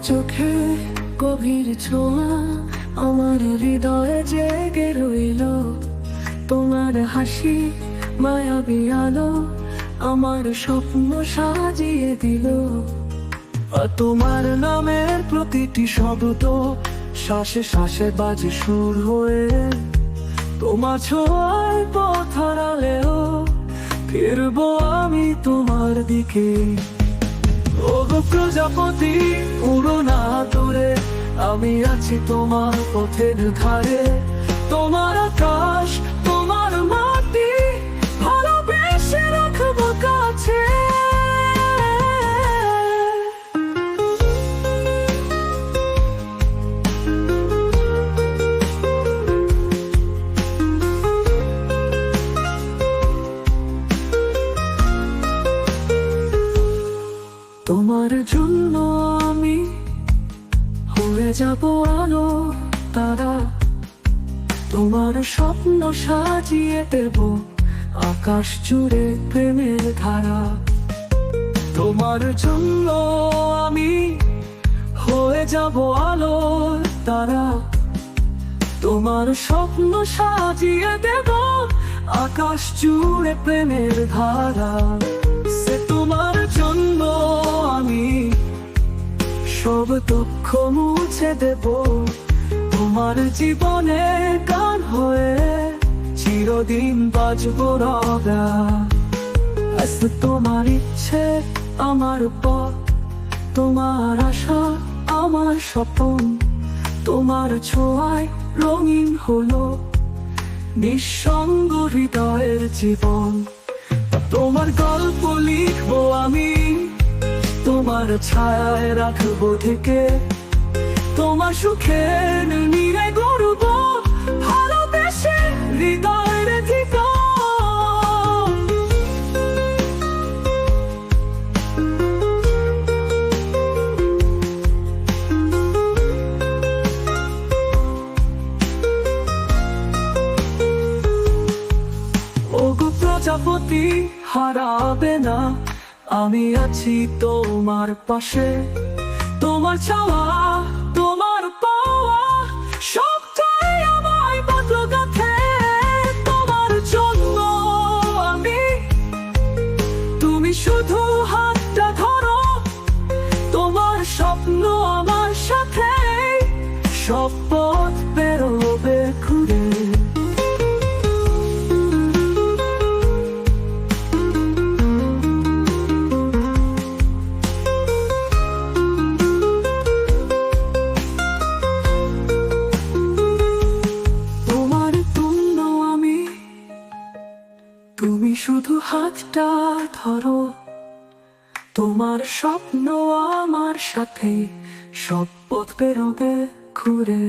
চোখে গভীর ছোঁয়া আমার হৃদয়ে জেগে রইল। তোমার হাসি মায়াবী আলো আমার স্বপ্ন সাজিয়ে দিল। তোমার নামের প্রতিটি শব্দ শ্বাসে শ্বাসে বাজে সুর হয়ে। তোমার ছোঁয়ায় পথ হারালেও ফিরবো আমি তোমার দিকে। ও গো প্রজাপতি উড়ো না দূরে, আমি আছি তোমার পথের ধারে। তোমার আকাশ তোমার মাটি ভালোবেসে রাখবো কাছে। তোমার জন্য আমি হয়ে যাব আলো তারা। তোমার স্বপ্ন সাজিয়ে দেব আকাশ জুড়ে প্রেমের ধারা। তোমার জন্য আমি হয়ে যাব আলো তারা। তোমার স্বপ্ন সাজিয়ে দেব আকাশ জুড়ে প্রেমের ধারা। সে তোমার জন্য আমি সব দুঃখ মুছে দেব। তোমার জীবনে গান হয়ে চিরদিন বাজবো রগা। আজ তোমার ইচ্ছে আমার পথ, তোমার আশা আমার স্বপ্ন। তোমার ছোঁয়ায় রঙিন হলো নিঃসঙ্গ হৃদয়ের জীবন। তোমার গল্প লিখবো আমি, তোমার ছায়ায় রাখবো থেকে। তোমার সুখের নিরে গড়ব ভালোবেসে হৃদয়ের ঠিকানা। ও গো প্রজাপতি হারাবে না, আমি আছি তোমার পাশে। তোমার চাওয়া তোমার পাওয়া সবটাই আমায় বদল গাথে। তোমার জন্য আমি, তুমি শুধু হাতটা ধরো। তোমার স্বপ্ন আমার সাথে, সব পথ বেরোবে ঘুরে। তুমি শুধু হাতটা ধরো। তোমার স্বপ্ন আমার সাথে, সব পথ বেরোবে ঘুরে।